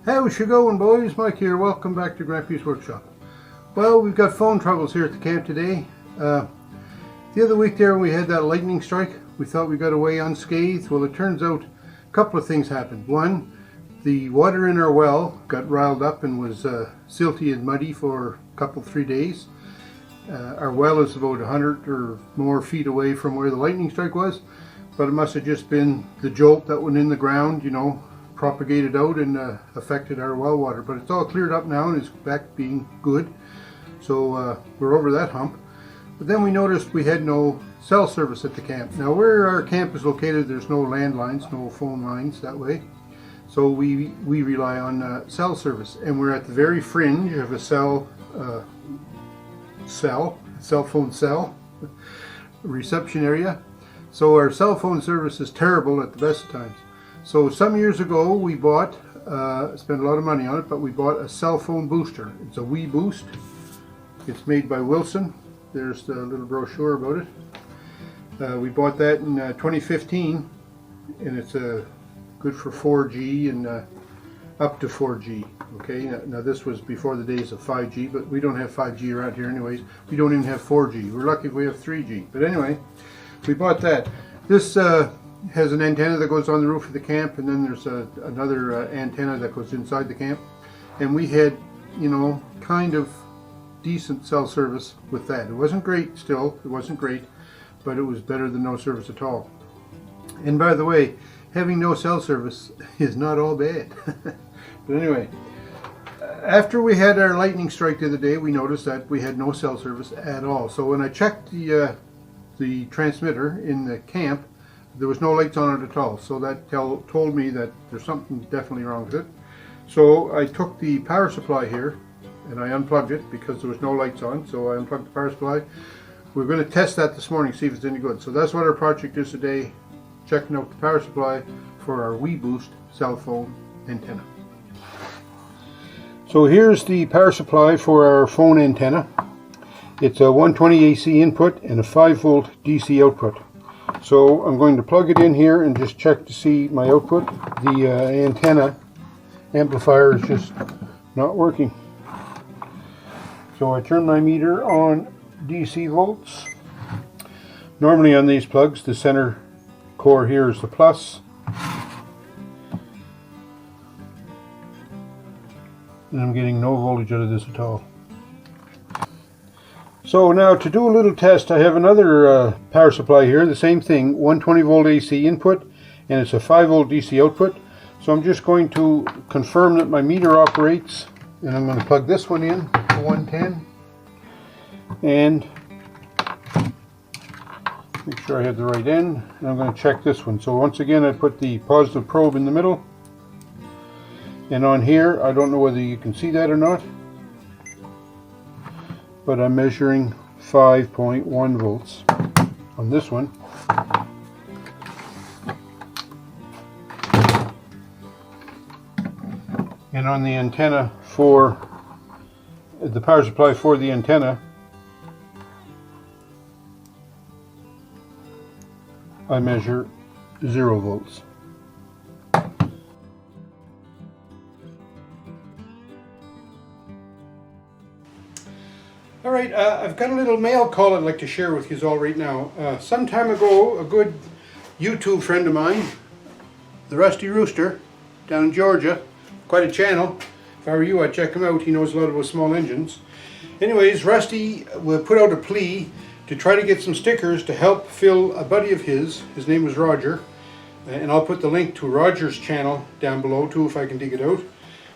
How's you going, boys? Mike here. Welcome back to Grampie's workshop. Well, we've got phone troubles here at the camp today. The other week there we had that lightning strike. We thought we got away unscathed. Well, it turns out a couple of things happened. One, the water in our well got riled up and was silty and muddy for a couple, 3 days. Our well is about 100 or more feet away from where the lightning strike was, but it must have just been the jolt that went in the ground, you know, propagated out and affected our well water. But it's all cleared up now and it's back being good, so we're over that hump. But then we noticed we had no cell service at the camp. Now where our camp is located, there's no landlines, no phone lines that way, so we rely on cell service, and we're at the very fringe of a cell phone cell reception area. So our cell phone service is terrible at the best of times. So some years ago we bought, spent a lot of money on it, but we bought a cell phone booster. It's a WeBoost. It's made by Wilson. There's the little brochure about it. We bought that in 2015, and it's good for 4G and up to 4G. Okay, now this was before the days of 5G, but we don't have 5G around here anyways. We don't even have 4G. We're lucky if we have 3G. But anyway, we bought that. This has an antenna that goes on the roof of the camp, and then there's another antenna that goes inside the camp. And we had, you know, kind of decent cell service with that. It wasn't great still, it wasn't great, but it was better than no service at all. And by the way, having no cell service is not all bad. But anyway, after we had our lightning strike the other day, we noticed that we had no cell service at all. So when I checked the transmitter in the camp, there was no lights on it at all. So that told me that there's something definitely wrong with it. So I took the power supply here and I unplugged it because there was no lights on. So I unplugged the power supply. We're going to test that this morning, see if it's any good. So that's what our project is today, checking out the power supply for our WeBoost cell phone antenna. So here's the power supply for our phone antenna. It's a 120 AC input and a 5 volt DC output. So I'm going to plug it in here and just check to see my output. The antenna amplifier is just not working. So I turn my meter on DC volts. Normally on these plugs, the center core here is the plus. And I'm getting no voltage out of this at all. So now to do a little test, I have another power supply here, the same thing, 120 volt AC input, and it's a 5 volt DC output. So I'm just going to confirm that my meter operates, and I'm going to plug this one in to 110, and make sure I have the right end, and I'm going to check this one. So once again, I put the positive probe in the middle, and on here, I don't know whether you can see that or not, but I'm measuring 5.1 volts on this one. And on the antenna for the power supply for the antenna, I measure 0 volts. Alright, I've got a little mail call I'd like to share with you all right now. Some time ago, a good YouTube friend of mine, the Rusty Rooster, down in Georgia, quite a channel. If I were you, I'd check him out. He knows a lot about small engines. Anyways, Rusty will put out a plea to try to get some stickers to help fill a buddy of his name was Roger, and I'll put the link to Roger's channel down below too if I can dig it out.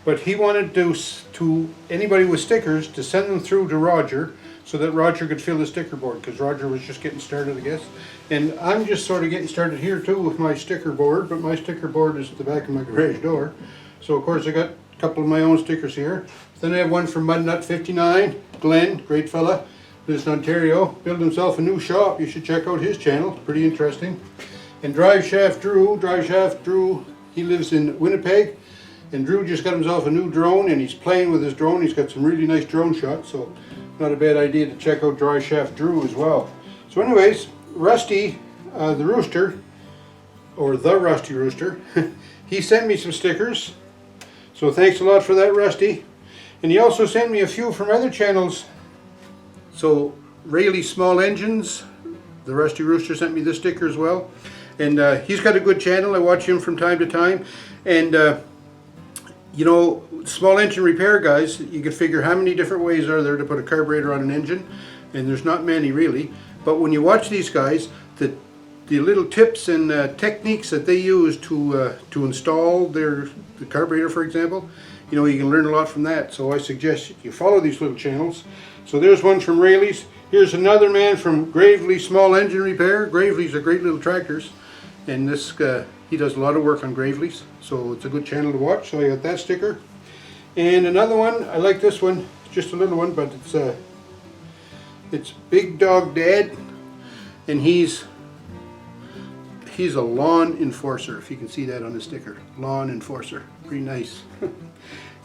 But he wanted to anybody with stickers to send them through to Roger so that Roger could fill the sticker board, because Roger was just getting started, I guess. And I'm just sort of getting started here too with my sticker board, but my sticker board is at the back of my garage door. So of course I got a couple of my own stickers here. Then I have one from Mudnut59, Glenn, great fella, lives in Ontario, built himself a new shop. You should check out his channel, pretty interesting. And Drive Shaft Drew, he lives in Winnipeg. And Drew just got himself a new drone, and he's playing with his drone. He's got some really nice drone shots, so not a bad idea to check out Dry Shaft Drew as well. So anyways, Rusty, the Rooster, or the Rusty Rooster, he sent me some stickers. So thanks a lot for that, Rusty. And he also sent me a few from other channels. So Rayleigh Small Engines, the Rusty Rooster sent me this sticker as well. And he's got a good channel. I watch him from time to time. And you know, small engine repair guys, you can figure how many different ways are there to put a carburetor on an engine. And there's not many really. But when you watch these guys, the little tips and techniques that they use to install the carburetor, for example, you know, you can learn a lot from that. So I suggest you follow these little channels. So there's one from Rayleigh's. Here's another man from Gravely Small Engine Repair. Gravely's are great little tractors, and this he does a lot of work on Gravely's, so it's a good channel to watch. So I got that sticker. And another one, I like this one, just a little one, but it's Big Dog Dad, and he's a lawn enforcer, if you can see that on the sticker. Lawn enforcer, pretty nice.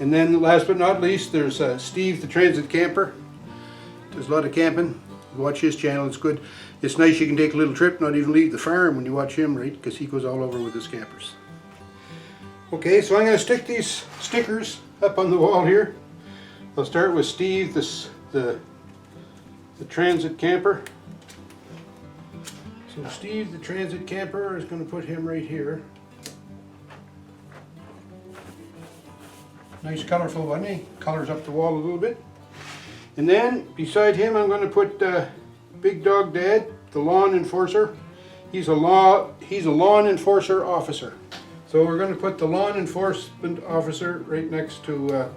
And then last but not least, there's Steve the Transit Camper. Does a lot of camping. Watch his channel, it's good. It's nice you can take a little trip, not even leave the farm when you watch him, right? Because he goes all over with his campers. Okay, so I'm going to stick these stickers up on the wall here. I'll start with Steve, the Transit Camper. So Steve the Transit Camper is going to put him right here. Nice colorful one, eh? Colors up the wall a little bit. And then beside him I'm going to put Big Dog Dad, the lawn enforcer. He's a lawn enforcer officer. So we're going to put the lawn enforcement officer right next to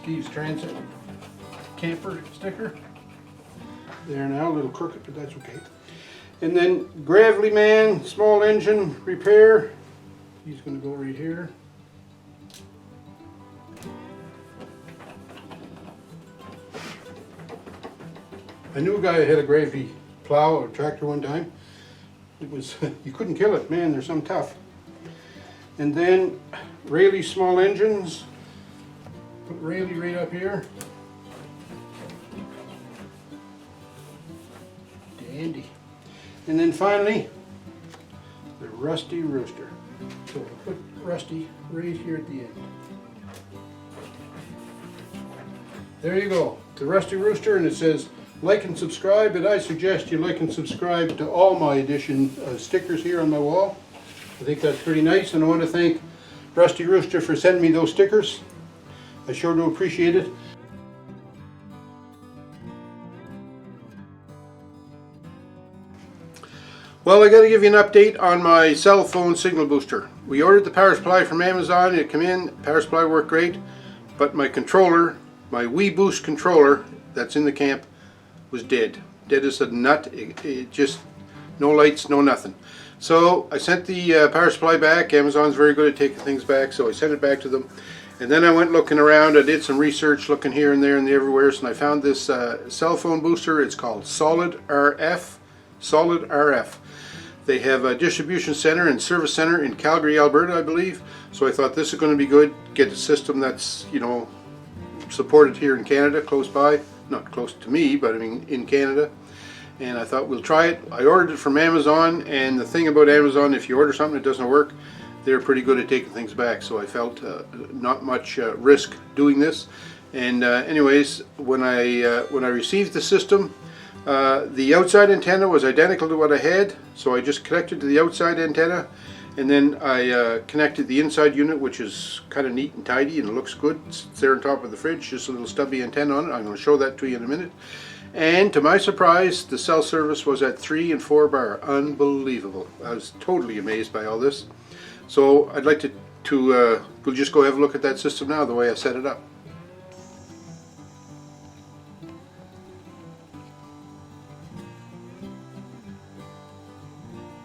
Steve's Transit Camper sticker. There now, a little crooked, but that's okay. And then Gravely Man, Small Engine Repair. He's going to go right here. I knew a guy that had a Grampie plow or tractor one time. It was, you couldn't kill it, man, they're some tough. And then Rayleigh Small Engines. Put Rayleigh right up here. Dandy. And then finally, the Rusty Rooster. So we'll put Rusty right here at the end. There you go, the Rusty Rooster, and it says like and subscribe, but I suggest you like and subscribe to all my edition stickers here on my wall. I think that's pretty nice, and I want to thank Rusty Rooster for sending me those stickers. I sure do appreciate it. Well, I got to give you an update on my cell phone signal booster. We ordered the power supply from Amazon. It came in, power supply worked great, but my controller, my WeBoost controller that's in the camp, was dead. Dead as a nut. It just, no lights, no nothing. So I sent the power supply back. Amazon's very good at taking things back, so I sent it back to them. And then I went looking around. I did some research, looking here and there and everywhere, and I found this cell phone booster. It's called SolidRF. SolidRF. They have a distribution center and service center in Calgary, Alberta, I believe. So I thought this is going to be good. Get a system that's, you know, supported here in Canada, close by. Not close to me, but I mean in Canada. And I thought we'll try it. I ordered it from Amazon, and the thing about Amazon, if you order something that doesn't work, they're pretty good at taking things back. So I felt not much risk doing this. And anyways, when I received the system, the outside antenna was identical to what I had, so I just connected to the outside antenna, and then I connected the inside unit, which is kind of neat and tidy and it looks good. It's there on top of the fridge, just a little stubby antenna on it. I'm going to show that to you in a minute. And to my surprise, the cell service was at 3 and 4 bar. Unbelievable. I was totally amazed by all this. So I'd like to we'll just go have a look at that system now, the way I set it up.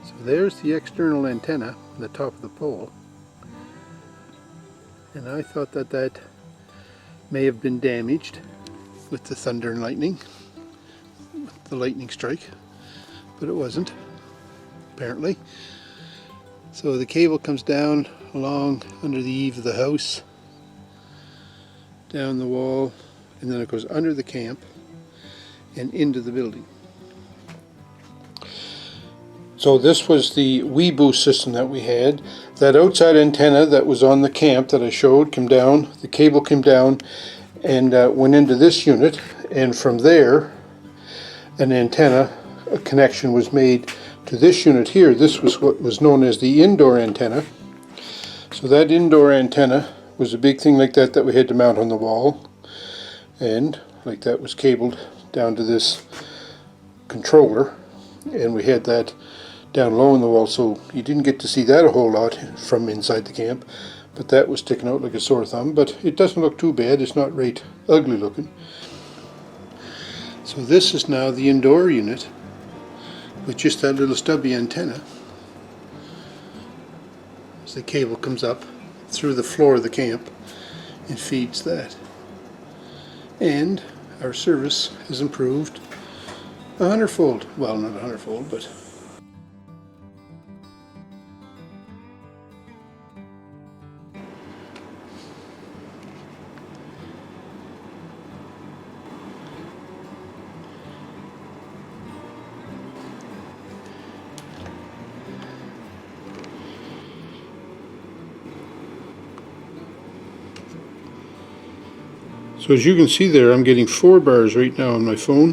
So there's the external antenna on the top of the pole. And I thought that that may have been damaged with the thunder and lightning, the lightning strike, but it wasn't, apparently. So the cable comes down along under the eave of the house, down the wall, and then it goes under the camp and into the building. So this was the WeBoost system that we had. That outside antenna that was on the camp that I showed came down, the cable came down and went into this unit, and from there an antenna, a connection was made to this unit here. This was what was known as the indoor antenna. So that indoor antenna was a big thing like that that we had to mount on the wall, and like that was cabled down to this controller, and we had that down low in the wall, so you didn't get to see that a whole lot from inside the camp, but that was sticking out like a sore thumb. But it doesn't look too bad, it's not right ugly looking. So this is now the indoor unit with just that little stubby antenna. As the cable comes up through the floor of the camp, it feeds that. And our service has improved 100-fold. Well, not 100-fold, but so as you can see there, I'm getting 4 bars right now on my phone,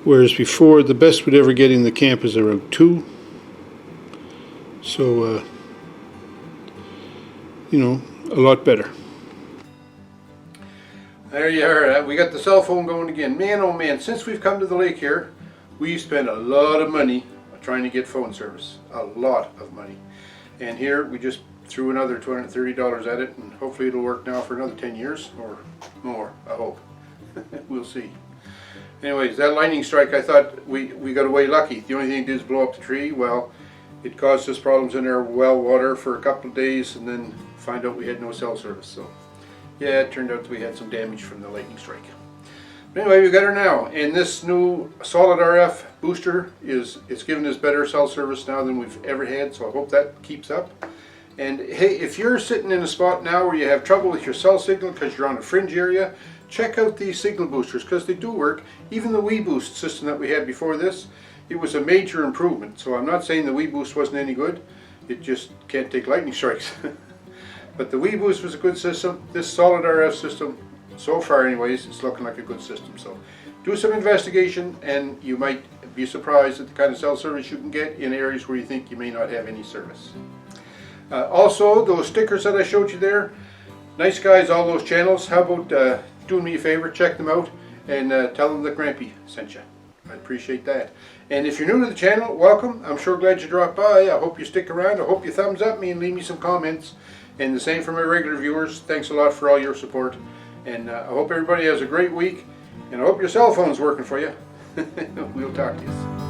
whereas before the best we'd ever get in the camp is around 2. So, you know, a lot better. There you are. We got the cell phone going again. Man, oh man, since we've come to the lake here, we've spent a lot of money trying to get phone service. A lot of money. And here we just threw another $230 at it, and hopefully it'll work now for another 10 years or more, I hope. We'll see. Anyways, that lightning strike, I thought we got away lucky. The only thing it did is blow up the tree. Well, it caused us problems in our well water for a couple of days, and then find out we had no cell service. So yeah, it turned out we had some damage from the lightning strike. But anyway, we got her now, and this new SolidRF booster it's giving us better cell service now than we've ever had, so I hope that keeps up. And hey, if you're sitting in a spot now where you have trouble with your cell signal because you're on a fringe area, check out these signal boosters because they do work. Even the WeBoost system that we had before this, it was a major improvement. So I'm not saying the WeBoost wasn't any good, it just can't take lightning strikes. But the WeBoost was a good system. This SolidRF system, so far anyways, it's looking like a good system. So do some investigation and you might be surprised at the kind of cell service you can get in areas where you think you may not have any service. Also, those stickers that I showed you there, nice guys, all those channels. How about doing me a favor, check them out and tell them that Grampie sent you. I appreciate that. And if you're new to the channel, welcome. I'm sure glad you dropped by. I hope you stick around. I hope you thumbs up me and leave me some comments. And the same for my regular viewers. Thanks a lot for all your support. And I hope everybody has a great week. And I hope your cell phone's working for you. We'll talk to you.